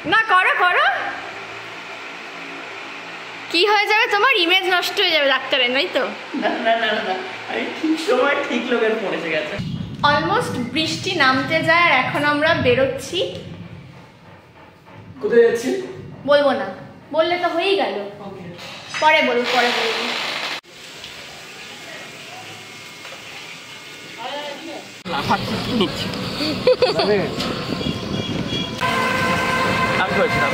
না করো করো, কি হয়ে যাবে তোমার? ইমেজ নষ্ট হয়ে যাবে ডাক্তারের, তাই তো? না না না না, আমি ঠিক সময় ঠিক লোকের ফোন এসে গেছে। অলমোস্ট বৃষ্টি নামতে যায় আর এখন আমরা বেরোচ্ছি। কোথায় যাচ্ছি বলবো না, বললে তো হয়েই গেল। পরে বলবো, পরে বলবো। আমি বলছিলাম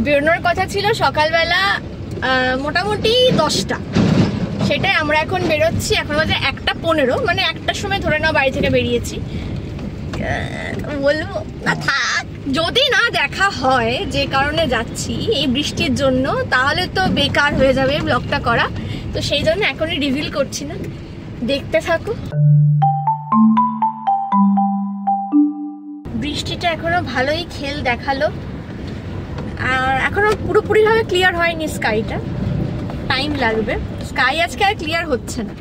বেরোনোর কথা ছিল সকালবেলা মোটামুটি 10টা, সেটাই আমরা এখন বেরোচ্ছি। এখন বাজে 1:15, মানে 1টার সময় ধরে নাও বাড়ি থেকে বেরিয়েছি। বলবো না থাক, যদি না দেখা হয় যে কারণে যাচ্ছি এই বৃষ্টির জন্য, তাহলে তো বেকার হয়ে যাবে ব্লগটা করা। তো সেই জন্য এখনই রিভিল করছি না, দেখতে থাকো। বৃষ্টিটা এখনো ভালোই খেল দেখালো, আর এখনো পুরোপুরি ভাবে ক্লিয়ার হয়নি স্কাইটা, টাইম লাগবে। স্কাই আজকে আর ক্লিয়ার হচ্ছে না,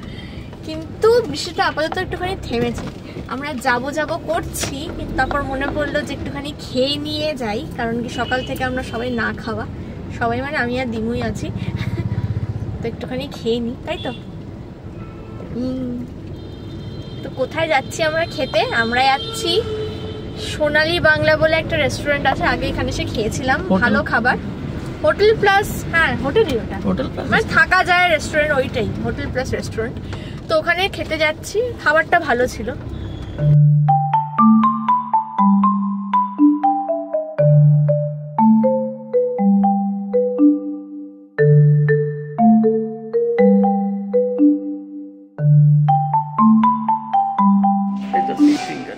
কিন্তু বৃষ্টিটা আপাতত একটুখানি থেমেছে। আমরা যাব করছি, কিন্তু তারপর মনে পড়লো যে একটুখানি খেয়ে নিয়ে যাই, কারণ কি সকাল থেকে আমরা সবাই না খাওয়া, সবাই মানে আমি আর দিমুই আছি, তো একটুখানি খেয়ে নিই, তাই তো? তো কোথায় যাচ্ছি আমরা খেতে? আমরা যাচ্ছি সোনালী বাংলা বলে একটা রেস্টুরেন্ট আছে, আগে এখানে এসে খেয়েছিলাম, ভালো খাবার। হোটেল প্লাস, হ্যাঁ হোটেলই ওটা, মানে থাকা যায় রেস্টুরেন্ট, ওইটাই হোটেল প্লাস রেস্টুরেন্ট। তো ওখানে খেতে যাচ্ছি, খাবারটা ভালো ছিল। এই তো ফিশ ফিঙ্গার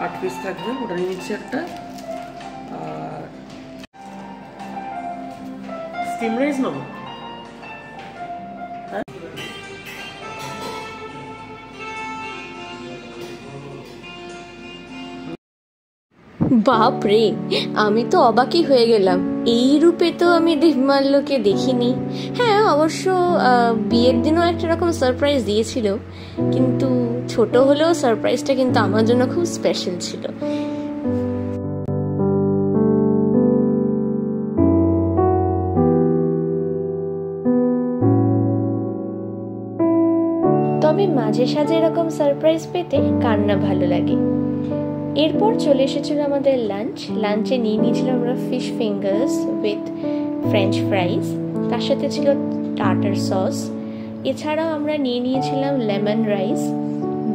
8 পিস থাকবে, ওটা নিয়ে নিচ্ছি একটা। আর স্টিম রাইস নেবো। বাপরে, আমি তো অবাকই হয়ে গেলাম, এই রূপে তো আমি দেবমাল্যকে দেখিনি। হ্যাঁ অবশ্য বিয়ের দিনও একটা রকম সারপ্রাইজ দিয়েছিল, কিন্তু ছোট হলেও সারপ্রাইজটা কিন্তু আমার জন্য খুব স্পেশাল ছিল। তবে মাঝে সাঝে এরকম সারপ্রাইজ পেতে কার না ভালো লাগে। এরপর চলে এসেছিল আমাদের লাঞ্চে নিয়ে নিয়েছিলাম আমরা ফিশ ফিঙ্গার্স উইথ ফ্রেঞ্চ ফ্রাইজ, তার সাথে ছিল টার্টার সস। এছাড়াও আমরা নিয়ে নিয়েছিলাম লেমন রাইস,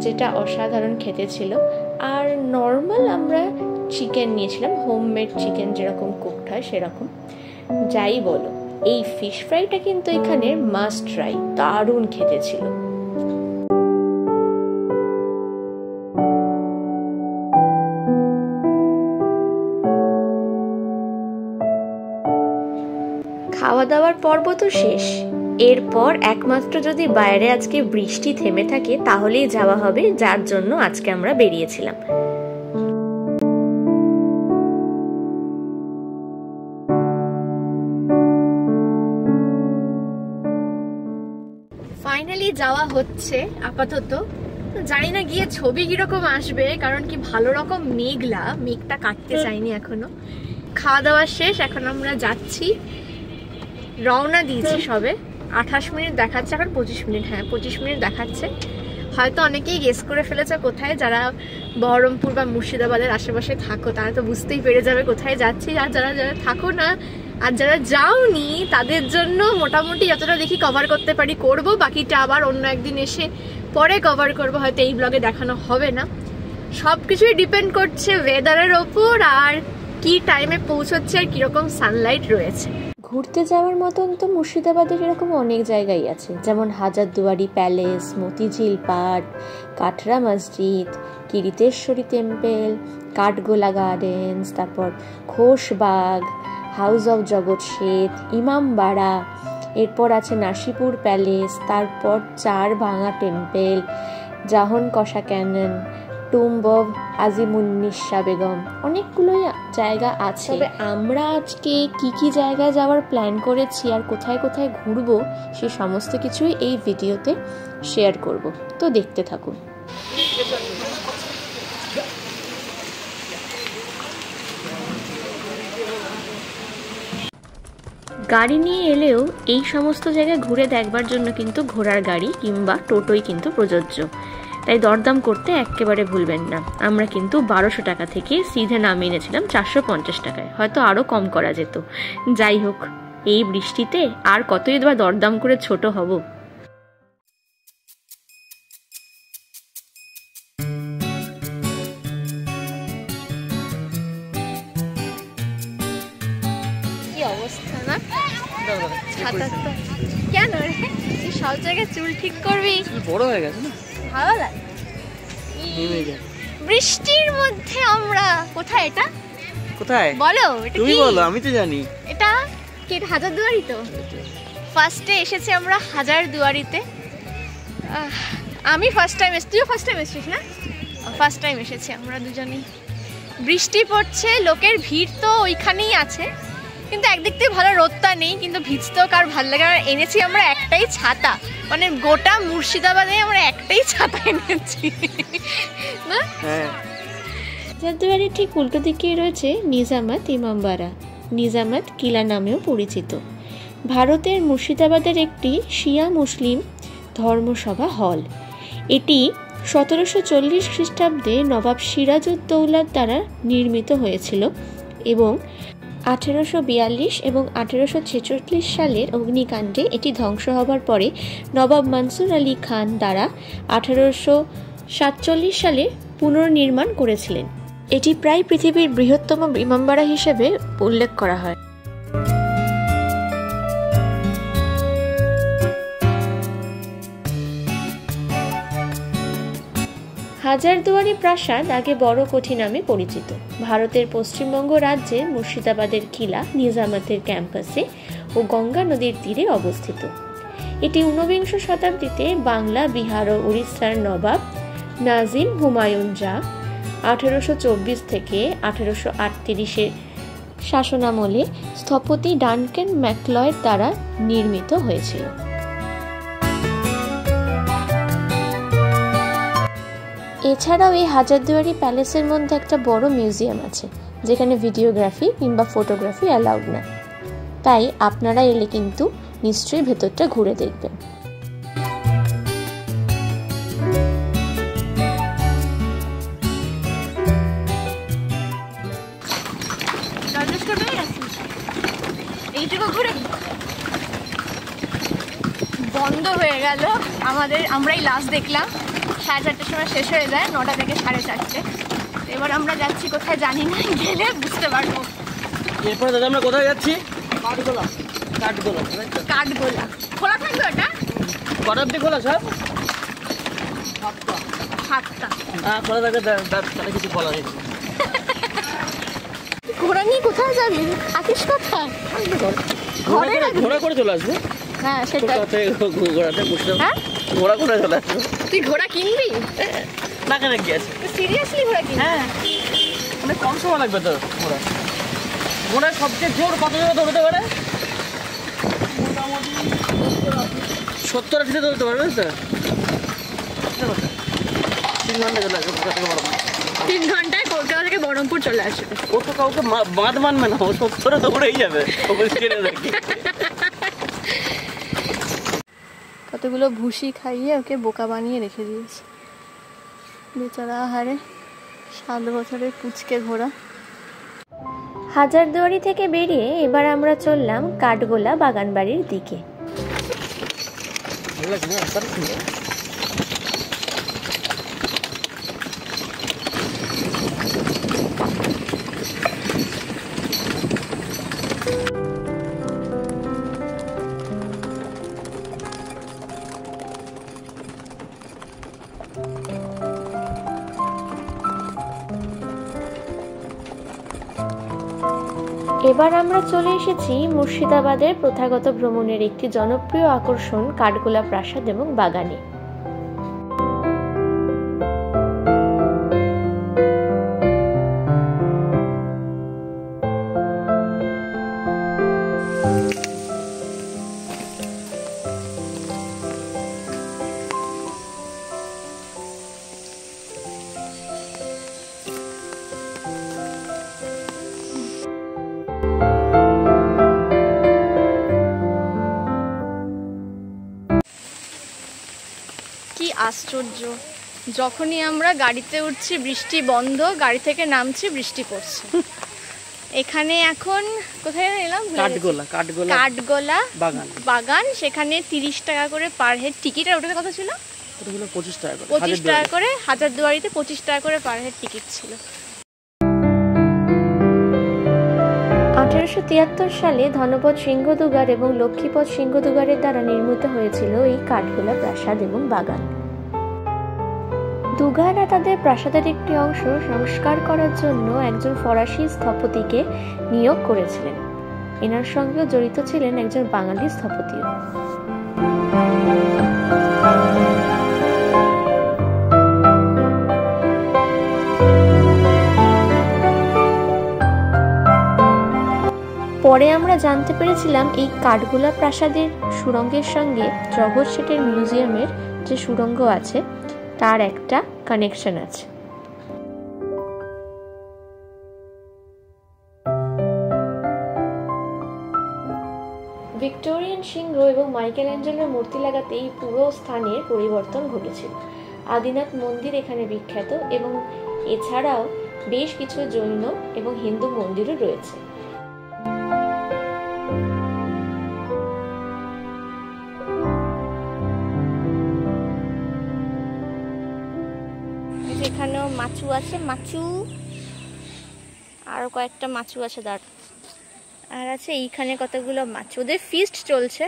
যেটা অসাধারণ খেতে ছিল। আর নর্মাল আমরা চিকেন নিয়েছিলাম, হোমমেড চিকেন যেরকম কুকড হয় সেরকম। যাই বলো, এই ফিশ ফ্রাইটা কিন্তু এখানের মাস্ট ট্রাই, দারুণ খেতে ছিল। খাওয়া দাওয়ার পর্ব তো শেষ, এরপর একমাত্র যদি বাইরে আজকে বৃষ্টি থেমে থাকে তাহলেই যাওয়া হবে, যার জন্য আজকে আমরা বেরিয়েছিলাম। ফাইনালি যাওয়া হচ্ছে আপাতত। জানি না গিয়ে ছবি কিরকম আসবে, কারণ কি ভালো রকম মেঘটা কাটতে চাইনি এখনো। খাওয়া দাওয়া শেষ, এখন আমরা যাচ্ছি, রওনা দিয়েছি সবে। 28 মিনিট দেখাচ্ছে, এখন 25 মিনিট, হ্যাঁ 25 মিনিট দেখাচ্ছে। হয়তো অনেকেই গেস করে ফেলেছে কোথায়, যারা বহরমপুর বা মুর্শিদাবাদের আশেপাশে থাকো তারা তো বুঝতেই পেরে যাবে কোথায় যাচ্ছি। আর যারা থাকো না আর যারা যাওনি তাদের জন্য মোটামুটি যতটা দেখি কভার করতে পারি করব, বাকিটা আবার অন্য একদিন এসে পরে কভার করব, হয়তো এই ব্লগে দেখানো হবে না। সব কিছুই ডিপেন্ড করছে ওয়েদারের ওপর, আর কি টাইমে পৌঁছচ্ছে আর কিরকম সানলাইট রয়েছে। ঘুরতে যাওয়ার মতন তো মুর্শিদাবাদের এরকম অনেক জায়গায় আছে, যেমন হাজারদুয়ারি প্যালেস, মতিঝিল পার্ক, কাটরা মসজিদ, কিরিতেশ্বরী টেম্পল, কাঠগোলা গার্ডেন্স, তারপর ঘোষবাগ, হাউস অফ জগৎ শেঠ, ইমামবাড়া, এরপর আছে নাসিপুর প্যালেস, তারপর চার ভাঙা temple, Jahan Kosha cannon, tomb of Azimunnisa Begum, অনেকগুলোই জায়গা আছে। তবে আমরা আজকে কি কি জায়গায় যাওয়ার প্ল্যান করেছি আর কোথায় কোথায় ঘুরবো সে সমস্ত কিছুই এই ভিডিওতে শেয়ার করব, তো দেখতে থাকুন। গাড়ি নিয়ে এলেও এই সমস্ত জায়গায় ঘুরে দেখবার জন্য কিন্তু ঘোড়ার গাড়ি কিংবা টোটোই কিন্তু প্রযোজ্য, তাই দরদাম করতে একেবারে ভুলবেন না। আমরা কিন্তু 1200 টাকা থেকে সিধে নামিয়ে এনেছিলাম 450 টাকায়, হয়তো আরও কম করা যেত। যাই হোক, এই বৃষ্টিতে আর কতই বা দরদাম করে ছোট হব। কি অবস্থা না, কেন রে সব জায়গায় চুল ঠিক করবি? বড় হয়ে গেছে না, ভালো লাগে। বৃষ্টির মধ্যে আমরা কোথায়? এটা কোথায় বলো, তুমি বলো, আমি তো জানি। এটা কি হাজারদুয়ারি? তো ফার্স্টে এসেছি আমরা হাজারদুয়ারিতে। আমি ফার্স্ট টাইম এসেছি, তুইও ফার্স্ট টাইম এসেছিস না? ফার্স্ট টাইম এসেছি আমরা দুজনেই। বৃষ্টি পড়ছে, লোকের ভিড় তো ওইখানেই আছে, কিন্তু একদিক থেকে ভালো রোদটা নেই, কিন্তু ভিজতেও কার ভালো লাগে। আর এনেছি আমরা একটাই ছাতা, মানে গোটা মুর্শিদাবাদে আমরা একটাই ছাতা এনেছি না। হাজারদুয়ারির ঠিক উল্টো দিকেই রয়েছে নিজামাত ইমামবাড়া, নিজামাত কিলা নামেও পরিচিত। ভারতের মুর্শিদাবাদের একটি শিয়া মুসলিম ধর্মসভা হল। এটি 1740 খ্রিস্টাব্দে নবাব সিরাজউদ্দৌলার দ্বারা নির্মিত হয়েছিল এবং 1842 এবং 1846 সালের অগ্নিকাণ্ডে এটি ধ্বংস হবার পরে নবাব মনসুর আলী খান দ্বারা 1847 সালে পুনর্নির্মাণ করেছিলেন। এটি প্রায় পৃথিবীর বৃহত্তম ইমামবাড়া হিসেবে উল্লেখ করা হয়। হাজারদুয়ারি প্রাসাদ আগে বড় কোঠি নামে পরিচিত। ভারতের পশ্চিমবঙ্গ রাজ্যের মুর্শিদাবাদের কিলা নিজামাতের ক্যাম্পাসে ও গঙ্গা নদীর তীরে অবস্থিত। এটি 19বিংশ শতাব্দীতে বাংলা, বিহার ও উড়িষ্যার নবাব নাজিম হুমায়ুন জা 1824 থেকে 1838 শাসনামলে স্থপতি ডানকেন ম্যাকলয়েড দ্বারা নির্মিত হয়েছিল। এছাড়াও এই হাজারদুয়ারি প্যালেসের মধ্যে একটা বড় মিউজিয়াম আছে, যেখানে ভিডিওগ্রাফি কিংবা ফটোগ্রাফি অ্যালাউড না, তাই আপনারা এলে কিন্তু নিশ্চয়ই ভেতরটা ঘুরে দেখবেন। এইটুকু ঘুরে বন্ধ হয়ে গেল আমাদের, আমরাই লাস্ট দেখলাম। 4:30 সময় শেষ হয়ে যায়, 9টা থেকে 4:30। এবার আমরা যাচ্ছি কোথায় জানি না, গেলে বুঝতে পারবো। এরপরে দাদা আমরা কোথায় যাচ্ছি? কাঠগোলা। কাঠগোলা কাঠগোলা খোলা থাকবে ওটা? কটার দিকে খোলা সব? 7টা। হ্যাঁ খোলা থাকে, তাহলে কিছু বলা নেই। ঘোড়া নিয়ে কোথায় যাবি? থাকিস কোথায়? ঘোড়া করে চলে আসবে। হ্যাঁ সেটা ঘোড়াতে বুঝতে, হ্যাঁ ঘোড়া করে চলে আসবে। তুই ঘোড়া কিনবি না? কেন কি আছে? সিরিয়াসলি ঘোড়া কিনবি? হ্যাঁ, অনেক কম সময় লাগবে তো। ঘোড়ার সবচেয়ে জোর কত জোরে দৌড়তে পারে? মোটামুটি 70-80 দৌড়তে পারবে তো। 3 ঘন্টা চলে আসবে কলকাতা থেকে বহরমপুর। 3 ঘন্টায় কলকাতা থেকে বহরমপুর চলে আসবে। ও তো কাউকে বাঁধ মানবে না, ও 70 দৌড়েই যাবে। কতগুলো ভুসি খাইয়ে ওকে বোকা বানিয়ে রেখে দিয়েছে বেচারা। হারে 7 বছরের পুচকে ঘোড়া। হাজারদুয়ারি থেকে বেরিয়ে এবার আমরা চললাম কাঠগোলা বাগানবাড়ির দিকে। এবার আমরা চলে এসেছি মুর্শিদাবাদের প্রথাগত ভ্রমণের একটি জনপ্রিয় আকর্ষণ কাঠগোলা প্রাসাদ এবং বাগানে। কি আশ্চর্য, যখনই আমরা গাড়িতে উঠছি বৃষ্টি বন্ধ, গাড়ি থেকে নামছি বৃষ্টি পড়ছে। এখানে এখন কোথায় এলাম? কাঠগোলা বাগান। সেখানে 30 টাকা করে পার হেড টিকিট। আর ওটাতে কত ছিল? 25 টাকা করে। 25 টাকা করে। হাজারদুয়ারিতে 25 টাকা করে পার হেড টিকিট ছিল। 1873 সালে ধনপদ সিংহদুগার এবং লক্ষ্মীপদ সিংহদুগারের দ্বারা নির্মিত হয়েছিল এই কাঠগোলা প্রাসাদ এবং বাগান। দুগাররা তাদের প্রাসাদের একটি অংশ সংস্কার করার জন্য একজন ফরাসি স্থপতিকে নিয়োগ করেছিলেন। এনার সঙ্গেও জড়িত ছিলেন একজন বাঙালি স্থপতিও। পরে আমরা জানতে পেরেছিলাম এই কাঠগোলা প্রাসাদের সুড়ঙ্গের সঙ্গে জগৎ শেঠের মিউজিয়ামের যে সুড়ঙ্গ আছে তার একটা কানেকশন আছে। ভিক্টোরিয়ান সিংহ এবং মাইকেল অ্যাঞ্জেলোর মূর্তি লাগাতে এই পুরো স্থানের পরিবর্তন ঘটেছিল। আদিনাথ মন্দির এখানে বিখ্যাত এবং এছাড়াও বেশ কিছু জৈন এবং হিন্দু মন্দিরও রয়েছে। এখানেও মাছু আছে, মাছু আরো কয়েকটা মাছু আছে দাঁড়, আর আছে এইখানে কতগুলো মাছ। ওদের ফিস্ট চলছে,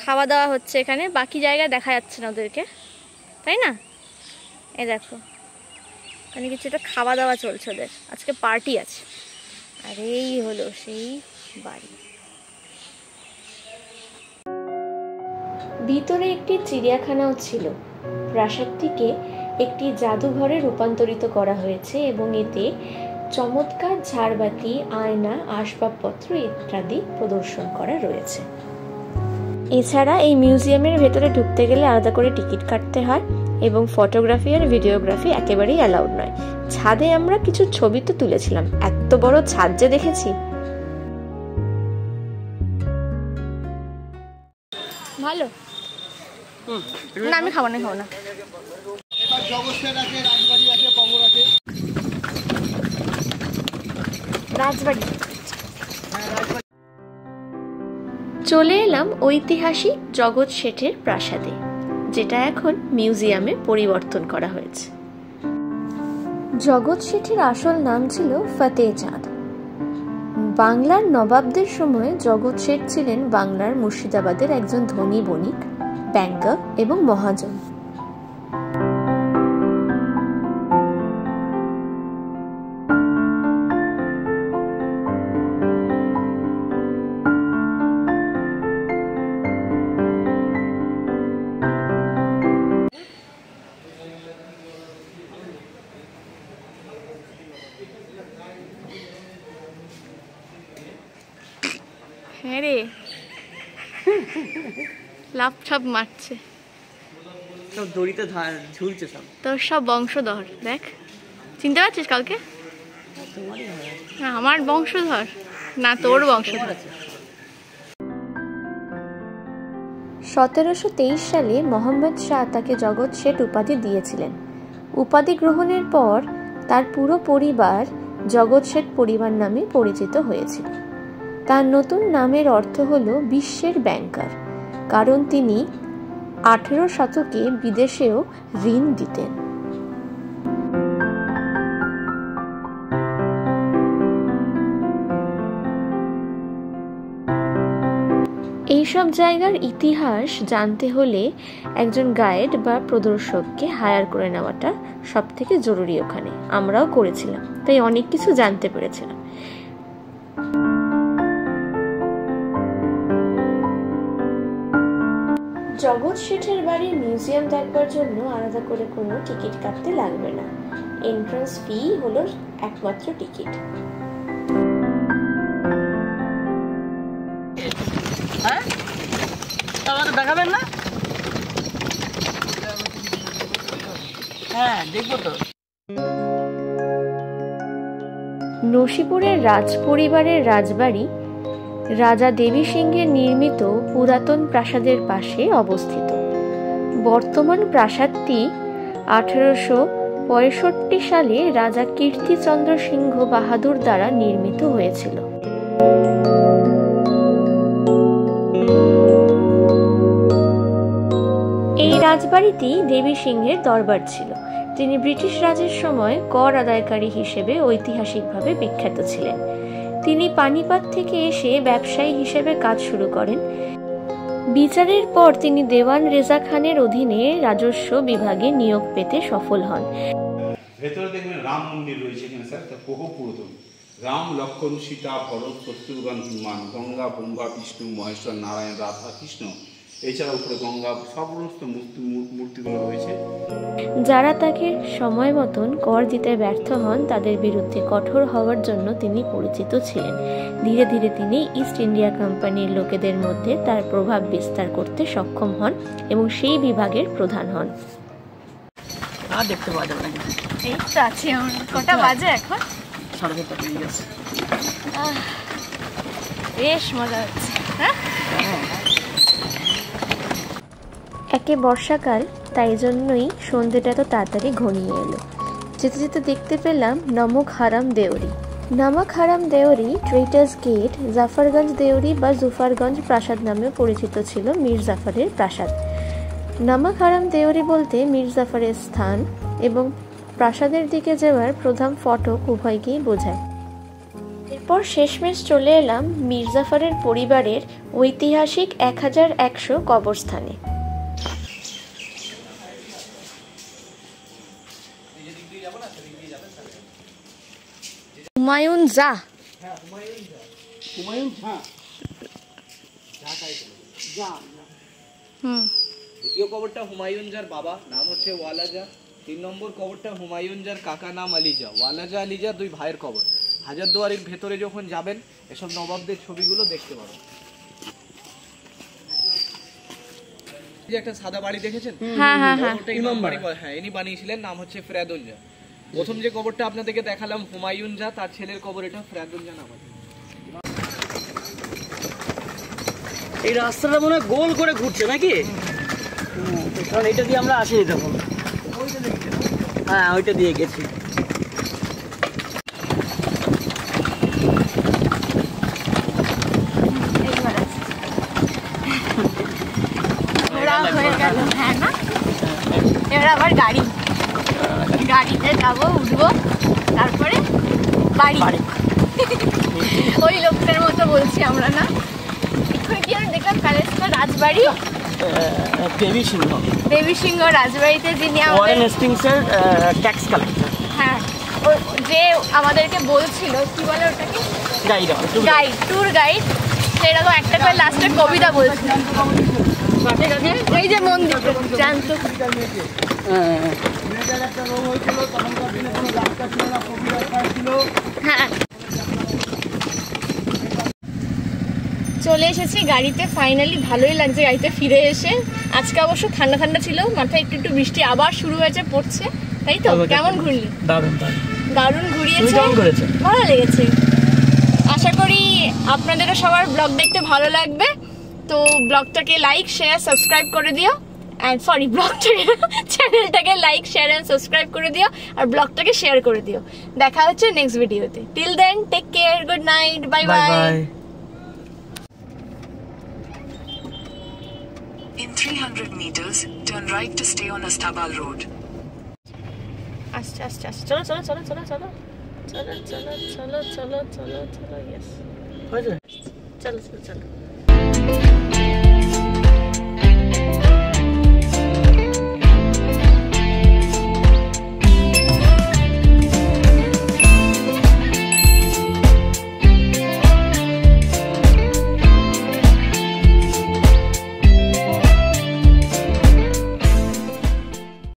খাওয়া দাওয়া হচ্ছে এখানে। বাকি জায়গায় দেখা যাচ্ছে না ওদেরকে, তাই না? এই দেখো এখানে কিছুটা খাওয়া দাওয়া চলছে ওদের, আজকে পার্টি আছে। আর এই হলো সেই বাড়ি। ভিতরে একটি চিড়িয়াখানাও ছিল। প্রাসাদটিকে একটি জাদুঘরে রূপান্তরিত করা হয়েছে এবং এতে চমৎকার ঝাড়বাতি, আয়না, আসবাবপত্র ইত্যাদি প্রদর্শন করা রয়েছে। এছাড়া এই মিউজিয়ামের ভেতরে ঢুকতে গেলে আলাদা করে টিকিট কাটতে হয় এবং ফটোগ্রাফি আর ভিডিওগ্রাফি একেবারেই অ্যালাউড নয়। ছাদে আমরা কিছু ছবি তো তুলেছিলাম, এত বড় ছাদ যে দেখেছি। ভালো না, আমি খাবো না। রাজবাড়ি চলে এলাম ঐতিহাসিক জগৎ শেঠের প্রাসাদে, যেটা এখন মিউজিয়ামে পরিবর্তন করা হয়েছে। জগৎ শেঠের আসল নাম ছিল ফতেহ চাঁদ। বাংলার নবাবদের সময় জগৎ শেঠ ছিলেন বাংলার মুর্শিদাবাদের একজন ধনী বণিক, ব্যাংকার এবং মহাজন। হ্যাঁ রে, লাভ ছাপ মারছে, সব দড়িতে ঝুলছে সব। তোর সব বংশধর দেখ, চিনতে পারছিস কাউকে? না আমার বংশধর না, তোর বংশধর। 1723 সালে মোহাম্মদ শাহ তাকে জগৎ শেঠ উপাধি দিয়েছিলেন। উপাধি গ্রহণের পর তার পুরো পরিবার জগৎ শেঠ পরিবার নামে পরিচিত হয়েছিল। তার নতুন নামের অর্থ হলো বিশ্বের ব্যাংকার, কারণ তিনি 18 শতকে বিদেশেও ঋণ দিতেন। এইসব জায়গার ইতিহাস জানতে হলে একজন গাইড বা প্রদর্শককে হায়ার করে নেওয়াটা সব থেকে জরুরি। ওখানে আমরাও করেছিলাম, তাই অনেক কিছু জানতে পেরেছিলাম। জগৎ শেঠের বাড়ির মিউজিয়াম দেখবার জন্য আলাদা করে কোনো টিকিট কাটতে লাগবে না, এন্ট্রান্স ফি হলো একমাত্র টিকিট। দেখাবেন না? হ্যাঁ দেখবো তো। নসিপুরের রাজ পরিবারের রাজবাড়ি রাজা দেবী সিংহের নির্মিত পুরাতন প্রাসাদের পাশে অবস্থিত। বর্তমান প্রাসাদটি 1865 সালে রাজা কীর্তিচন্দ্র সিংহ বাহাদুর দ্বারা নির্মিত হয়েছিল। এই রাজবাড়িটি দেবী সিংহের দরবার ছিল। তিনি ব্রিটিশ রাজের সময় কর আদায়কারী হিসেবে ঐতিহাসিকভাবে বিখ্যাত ছিলেন। তিনি পানিপত থেকে এসে ব্যবসায়ী হিসেবে কাজ শুরু করেন। বিচারের পর তিনি দেওয়ান রেজা খানের অধীনে রাজস্ব বিভাগে নিয়োগ পেতে সফল হন। ভেতরে দেখবেন রাম মন্দির রয়েছে এখানে স্যার, বহু পুরাতন। রাম, লক্ষ্মণ, সীতা, ভরত, শত্রুঘ্ন, হনুমান, গঙ্গা, ব্রহ্মা, বিষ্ণু, মহেশ্বর, নারায়ণ, রাধা, কৃষ্ণ, এছাড়া উপরে গঙ্গা, সমস্ত মূর্তিগুলো রয়েছে। যারা তাকে সময় মতন কর দিতে ব্যর্থ হন তাদের বিরুদ্ধে কঠোর হওয়ার জন্য তিনি পরিচিত ছিলেন। ধীরে ধীরে তিনি ইস্ট ইন্ডিয়া কোম্পানির লোকেদের মধ্যে তার প্রভাব বিস্তার করতে সক্ষম হন এবং সেই বিভাগের প্রধান হন। দেখতে পাওয়া যাবে নাকি? এই তো আছে। কটা বাজে এখন? 7:30 বেজে গেছে। বেশ মজা হচ্ছে। হ্যাঁ, একে বর্ষাকাল, তাই জন্যই সন্ধ্যেটা তো তাড়াতাড়ি ঘনিয়ে এলো। যেতে যেতে দেখতে পেলাম নমক হারাম দেওরি। নমক হারাম দেওরি, ট্রেটার্স গেট, জাফরগঞ্জ দেওরি বা জুফারগঞ্জ প্রাসাদ নামে পরিচিত ছিল মীর জাফরের প্রাসাদ। নমক হারাম দেওরি বলতে মীর জাফরের স্থান এবং প্রাসাদের দিকে যাওয়ার প্রধান ফটক উভয়কেই বোঝায়। এরপর শেষমেশ চলে এলাম মীর জাফরের পরিবারের ঐতিহাসিক 1100 কবরস্থানে। হুমায়ুন জা, দ্বিতীয় কবরটা হুমায়ুন জার বাবা, নাম হচ্ছে ওয়ালাজা। 3 নম্বর কবরটা হুমায়ুন জার কাকা, নাম আলিজা। ওয়ালাজা আলিজা 2 ভাইয়ের কবর। হাজারদুয়ারির ভেতরে যখন যাবেন এসব নবাবদের ছবিগুলো দেখতে পাবেন। এই যে একটা সাদা বাড়ি দেখেছেন? ওটা ইমাম বাড়ি। হ্যাঁ, ইনি বানিয়েছিলেন, নাম হচ্ছে ফেরাদুল জা। প্রথম যে কবরটা আপনাদেরকে দেখালাম হুমায়ুন জা, তার ছেলের কবর এটা, ফেরাদুল জা নাম আছে। এই রাস্তাটা মনে হয় গোল করে ঘুরছে নাকি? কারণ এটা দিয়ে আমরা আসিনি তখন। হ্যাঁ, ওইটা দিয়ে গেছি। এবার আবার গাড়িতে যাবো, উঠবো, তারপরে বাড়ি। ওই লোকটার মতো বলছি আমরা না? এখানে কি আমরা দেখলাম কালেজটা রাজবাড়ি, দেবী সিংহ রাজবাড়িতে যিনি ট্যাক্স কালেক্টর। হ্যাঁ, যে আমাদেরকে বলছিল কি বলে ওটাকে, গাইড, ট্যুর গাইড, সেরকম একটা করে লাস্টে কবিতা বলছিল। এই যে মন্দির জানতো। হ্যাঁ, চলে এসেছি গাড়িতে ফাইনালি। ভালোই লাগছে গাড়িতে ফিরে এসে। আজকে অবশ্য ঠান্ডা ঠান্ডা ছিল, মাথায় একটু একটু বৃষ্টি আবার শুরু হয়েছে, পড়ছে, তাই তো? কেমন ঘুরলি? দারুণ ঘুরিয়েছে, ভালো লেগেছে। আশা করি আপনাদেরও সবার ব্লগ দেখতে ভালো লাগবে। তো ব্লগটাকে লাইক, শেয়ার, সাবস্ক্রাইব করে দিও। চ্যানেলটাকে লাইক, শেয়ার এন্ড সাবস্ক্রাইব করে দিও, আর ব্লগটাকে শেয়ার করে দিও। দেখা হচ্ছে নেক্সট ভিডিওতে। Till then, take care, good night, bye bye. In 300 meters, turn right to stay on Astabal Road. আস্তে আস্তে আস্তে, চলো চলো চলো চলো চলো চলো চলো চলো চলো চলো চলো, ইয়েস, চলো চলো চলো।